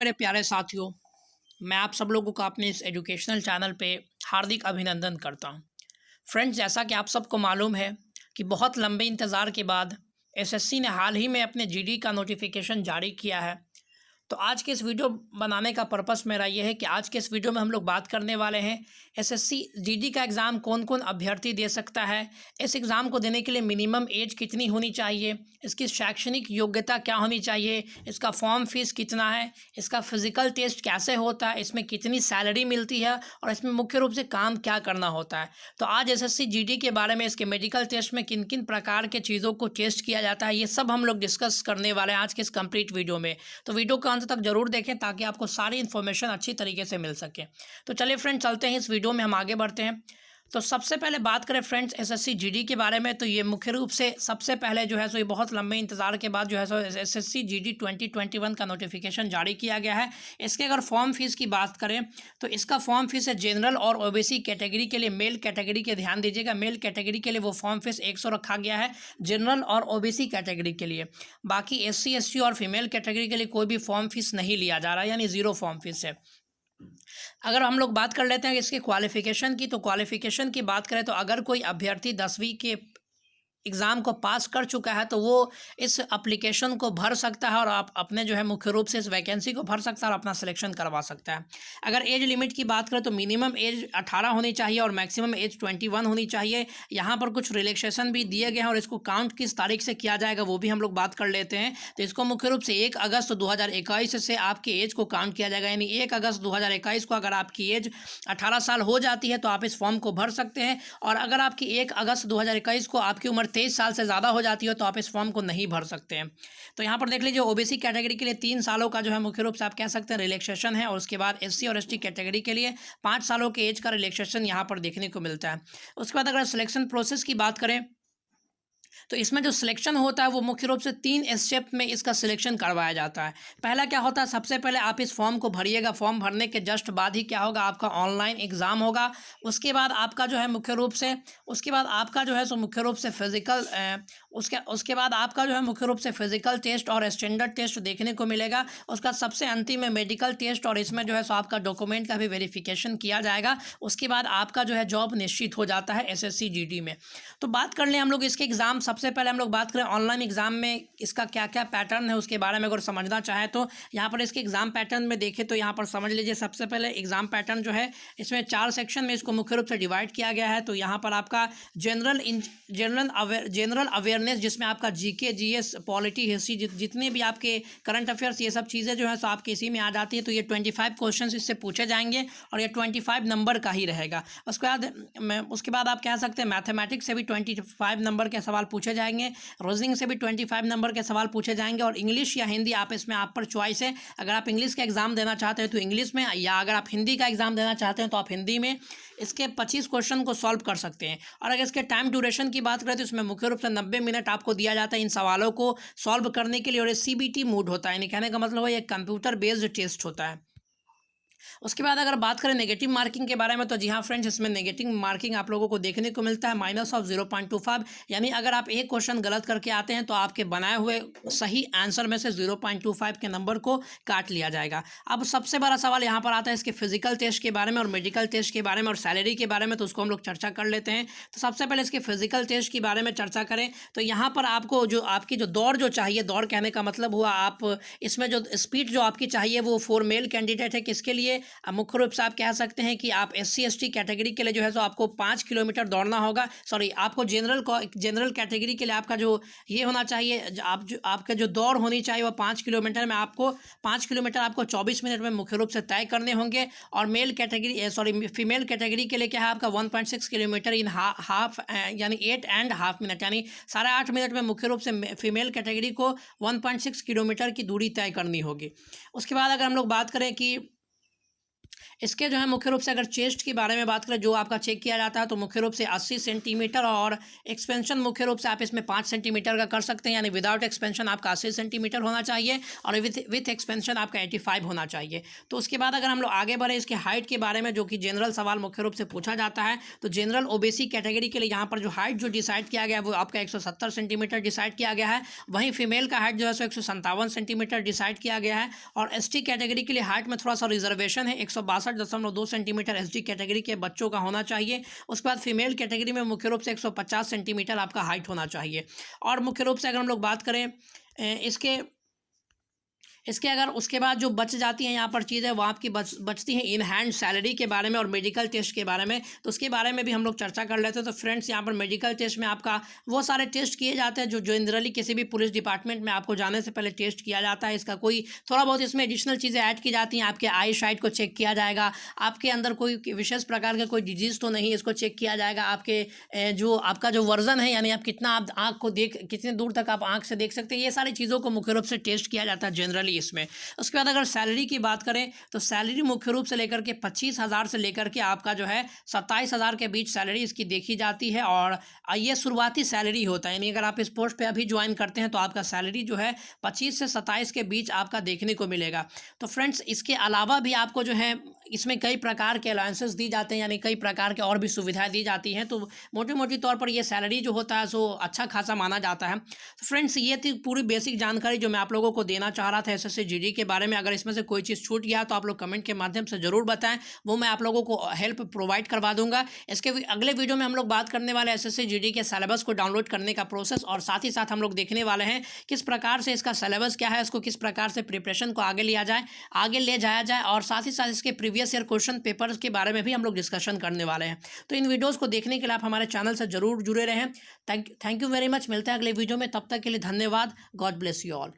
मेरे प्यारे साथियों, मैं आप सब लोगों का अपने इस एजुकेशनल चैनल पे हार्दिक अभिनंदन करता हूँ। फ्रेंड्स, जैसा कि आप सबको मालूम है कि बहुत लंबे इंतज़ार के बाद एसएससी ने हाल ही में अपने जीडी का नोटिफिकेशन जारी किया है। तो आज के इस वीडियो बनाने का पर्पस मेरा ये है कि आज के इस वीडियो में हम लोग बात करने वाले हैं एसएससी जीडी का एग्ज़ाम कौन कौन अभ्यर्थी दे सकता है, इस एग्ज़ाम को देने के लिए मिनिमम एज कितनी होनी चाहिए, इसकी शैक्षणिक योग्यता क्या होनी चाहिए, इसका फॉर्म फीस कितना है, इसका फिज़िकल टेस्ट कैसे होता है, इसमें कितनी सैलरी मिलती है और इसमें मुख्य रूप से काम क्या करना होता है। तो आज एसएससी जीडी के बारे में, इसके मेडिकल टेस्ट में किन किन प्रकार के चीज़ों को टेस्ट किया जाता है, ये सब हम लोग डिस्कस करने वाले हैं आज के इस कंप्लीट वीडियो में। तो वीडियो को अंत तक जरूर देखें ताकि आपको सारी इन्फॉर्मेशन अच्छी तरीके से मिल सके। तो चलिए फ्रेंड, चलते हैं इस वीडियो में, हम आगे बढ़ते हैं। तो सबसे पहले बात करें फ्रेंड्स एसएससी जीडी के बारे में, तो ये मुख्य रूप से सबसे पहले जो है सो ये बहुत लंबे इंतजार के बाद जो है सो एसएससी जीडी 2021 का नोटिफिकेशन जारी किया गया है। इसके अगर फॉर्म फीस की बात करें तो इसका फॉर्म फीस है जनरल और ओबीसी कैटेगरी के लिए, मेल कैटेगरी के ध्यान दीजिएगा, मेल कैटेगरी के लिए वो फॉर्म फीस 100 रखा गया है जनरल और ओबीसी कैटेगरी के लिए। बाकी एससी एसटी और फीमेल कैटेगरी के लिए कोई भी फॉर्म फीस नहीं लिया जा रहा है, यानी ज़ीरो फॉर्म फीस है। अगर हम लोग बात कर लेते हैं इसके क्वालिफिकेशन की, तो क्वालिफिकेशन की बात करें तो अगर कोई अभ्यर्थी 10वीं के एग्ज़ाम को पास कर चुका है तो वो इस एप्लीकेशन को भर सकता है और आप अपने जो है मुख्य रूप से इस वैकेंसी को भर सकता है और अपना सिलेक्शन करवा सकता है। अगर एज लिमिट की बात करें तो मिनिमम एज 18 होनी चाहिए और मैक्सिमम एज 21 होनी चाहिए। यहाँ पर कुछ रिलैक्सेशन भी दिए गए हैं और इसको काउंट किस तारीख से किया जाएगा वो भी हम लोग बात कर लेते हैं। तो इसको मुख्य रूप से 1 अगस्त 2021 से आपकी एज को काउंट किया जाएगा, यानी 1 अगस्त 2021 को अगर आपकी एज 18 साल हो जाती है तो आप इस फॉर्म को भर सकते हैं, और अगर आपकी 1 अगस्त 2021 को आपकी उम्र 23 साल से ज़्यादा हो जाती हो तो आप इस फॉर्म को नहीं भर सकते हैं। तो यहाँ पर देख लीजिए, ओबीसी कैटेगरी के लिए 3 सालों का जो है मुख्य रूप से आप कह सकते हैं रिलैक्सेशन है, और उसके बाद एससी और एसटी कैटेगरी के लिए 5 सालों के एज का रिलैक्सेशन यहाँ पर देखने को मिलता है। उसके बाद अगर सिलेक्शन प्रोसेस की बात करें तो इसमें जो सिलेक्शन होता है वो मुख्य रूप से 3 स्टेप में इसका सिलेक्शन करवाया जाता है। पहला क्या होता है, सबसे पहले आप इस फॉर्म को भरिएगा, फॉर्म भरने के जस्ट बाद ही क्या होगा, आपका ऑनलाइन एग्ज़ाम होगा। उसके बाद आपका जो है मुख्य रूप से मुख्य रूप से फिजिकल उसके बाद आपका जो है मुख्य रूप से फिजिकल टेस्ट और स्टैंडर्ड टेस्ट देखने को मिलेगा। उसका सबसे अंतिम में मेडिकल टेस्ट, और इसमें जो है सो आपका डॉक्यूमेंट का भी वेरिफिकेशन किया जाएगा। उसके बाद आपका जो है जॉब निश्चित हो जाता है एसएससी जीडी में। तो बात कर लें हम लोग इसके एग्ज़ाम, सबसे पहले हम लोग बात करें ऑनलाइन एग्ज़ाम में इसका क्या क्या पैटर्न है उसके बारे में अगर समझना चाहें तो यहाँ पर इसके एग्ज़ाम पैटर्न में देखें तो यहाँ पर समझ लीजिए, सबसे पहले एग्ज़ाम पैटर्न जो है इसमें 4 सेक्शन में इसको मुख्य रूप से डिवाइड किया गया है। तो यहाँ पर आपका जनरल अवेयरनेस, जिसमें आपका जीके जीएस पॉलिटी हिस्ट्री जितने भी आपके करंट अफेयर्स ये सब चीज़ें जो है सो आपके इसी में आ जाती है। तो ये 25 क्वेश्चन इससे पूछे जाएंगे और ये 25 नंबर का ही रहेगा। उसके बाद आप कह सकते हैं मैथमेटिक्स से भी 25 नंबर के सवाल पूछे जाएंगे, रीजनिंग से भी 25 नंबर के सवाल पूछे जाएंगे, और इंग्लिश या हिंदी आप इसमें आप पर चॉइस है। अगर आप इंग्लिश का एग्ज़ाम देना चाहते हैं तो इंग्लिश में, या अगर आप हिंदी का एग्ज़ाम देना चाहते हैं तो आप हिंदी में इसके 25 क्वेश्चन को सॉल्व कर सकते हैं। और अगर इसके टाइम ड्यूरेशन की बात करें तो इसमें मुख्य रूप से 90 मिनट आपको दिया जाता है इन सवालों को सॉल्व करने के लिए, और ये सीबीटी मोड होता है, यानी कहने का मतलब है ये कंप्यूटर बेस्ड टेस्ट होता है। उसके बाद अगर बात करें नेगेटिव मार्किंग के बारे में तो जी हाँ फ्रेंड्स, इसमें नेगेटिव मार्किंग आप लोगों को देखने को मिलता है -0.25, यानी अगर आप एक क्वेश्चन गलत करके आते हैं तो आपके बनाए हुए सही आंसर में से 0.25 के नंबर को काट लिया जाएगा। अब सबसे बड़ा सवाल यहाँ पर आता है इसके फिजिकल टेस्ट के बारे में और मेडिकल टेस्ट के बारे में और सैलरी के बारे में, तो उसको हम लोग चर्चा कर लेते हैं। तो सबसे पहले इसके फिजिकल टेस्ट के बारे में चर्चा करें तो यहाँ पर आपको जो आपकी जो दौड़ जो चाहिए, दौड़ कहने का मतलब हुआ आप इसमें जो स्पीड जो आपकी चाहिए वो फॉर मेल कैंडिडेट है, किसके लिए, मुख्य रूप से आप कह सकते हैं कि आप एससी एसटी कैटेगरी के लिए जो है तो आपको 5 किलोमीटर दौड़ना होगा। सॉरी, आपको जनरल कैटेगरी के लिए आपका जो ये होना चाहिए, आपका जो दौड़ होनी चाहिए वो 5 किलोमीटर में आपको 5 किलोमीटर आपको 24 मिनट में मुख्य रूप से तय करने होंगे। और फीमेल कैटेगरी के लिए क्या है आपका 1.6 किलोमीटर इन हाफ, यानी 8.5 मिनट, यानी 8.5 मिनट में मुख्य रूप से फीमेल कैटेगरी को 1.6 किलोमीटर की दूरी तय करनी होगी। उसके बाद अगर हम लोग बात करें कि इसके जो है मुख्य रूप से अगर चेस्ट के बारे में बात करें जो आपका चेक किया जाता है तो मुख्य रूप से 80 सेंटीमीटर, और एक्सपेंशन मुख्य रूप से आप इसमें 5 सेंटीमीटर का कर सकते हैं, यानी विदाउट एक्सपेंशन आपका 80 सेंटीमीटर होना चाहिए और विथ एक्सपेंशन आपका 85 होना चाहिए। तो उसके बाद अगर हम लोग आगे बढ़े इसके हाइट के बारे में, जो कि जनरल सवाल मुख्य रूप से पूछा जाता है, तो जनरल ओबीसी कैटेगरी के लिए यहाँ पर जो हाइट जो डिसाइड किया गया है वो आपका 170 सेंटीमीटर डिसाइड किया गया है। वहीं फीमेल का हाइट जो है सो 157 सेंटीमीटर डिसाइड किया गया है। और एसटी कैटेगरी के लिए हाइट में थोड़ा सा रिजर्वेशन है, 162.2 सेंटीमीटर एसटी कैटेगरी के बच्चों का होना चाहिए। उसके बाद फीमेल कैटेगरी में मुख्य रूप से 150 सेंटीमीटर आपका हाइट होना चाहिए। और मुख्य रूप से अगर हम लोग बात करें इसके अगर उसके बाद जो बच जाती हैं यहाँ पर चीज़ें वो आपकी बचती हैं इन हैंड सैलरी के बारे में और मेडिकल टेस्ट के बारे में, तो उसके बारे में भी हम लोग चर्चा कर लेते हैं। तो फ्रेंड्स यहाँ पर मेडिकल टेस्ट में आपका वो सारे टेस्ट किए जाते हैं जो जनरली किसी भी पुलिस डिपार्टमेंट में आपको जाने से पहले टेस्ट किया जाता है। इसका कोई थोड़ा बहुत इसमें एडिशनल चीज़ें ऐड की जाती हैं। आपके आई साइट को चेक किया जाएगा, आपके अंदर कोई विशेष प्रकार का कोई डिजीज़ तो नहीं, इसको चेक किया जाएगा। आपके जो आपका जो वर्जन है, यानी आप कितना आप आँख को कितने दूर तक आप आँख से देख सकते हैं, ये सारी चीज़ों को मुख्य रूप से टेस्ट किया जाता है जनरली इसमें। उसके बाद अगर सैलरी की बात करें तो सैलरी मुख्य रूप से लेकर के 25,000 से लेकर के आपका जो है 27,000 के बीच सैलरी इसकी देखी जाती है। और ये शुरुआती सैलरी होता है, यानी अगर आप इस पोस्ट पे अभी ज्वाइन करते हैं तो आपका सैलरी जो है 25 से 27 के बीच आपका देखने को मिलेगा। तो फ्रेंड्स इसके अलावा भी आपको जो है इसमें कई प्रकार के अलाउंसेस दी जाते हैं, यानी कई प्रकार के और भी सुविधाएं दी जाती हैं। तो मोटी मोटी तौर पर ये सैलरी जो होता है सो अच्छा खासा माना जाता है। तो फ्रेंड्स ये थी पूरी बेसिक जानकारी जो मैं आप लोगों को देना चाह रहा था एसएससी जीडी के बारे में। अगर इसमें से कोई चीज़ छूट गया तो आप लोग कमेंट के माध्यम से ज़रूर बताएं, वो मैं आप लोगों को हेल्प प्रोवाइड करवा दूंगा। इसके अगले वीडियो में हम लोग बात करने वाले एसएससी जीडी के सिलेबस को डाउनलोड करने का प्रोसेस, और साथ ही साथ हम लोग देखने वाले हैं किस प्रकार से इसका सिलेबस क्या है, इसको किस प्रकार से प्रिपरेशन को आगे ले जाया जाए, और साथ ही साथ इसके प्रीवियस ईयर क्वेश्चन पेपर्स के बारे में भी हम लोग डिस्कशन करने वाले हैं। तो इन वीडियोज़ को देखने के लिए आप हमारे चैनल से जरूर जुड़े रहें। Thank you very much. मिलते हैं अगले वीडियो में, तब तक के लिए धन्यवाद। God bless you all.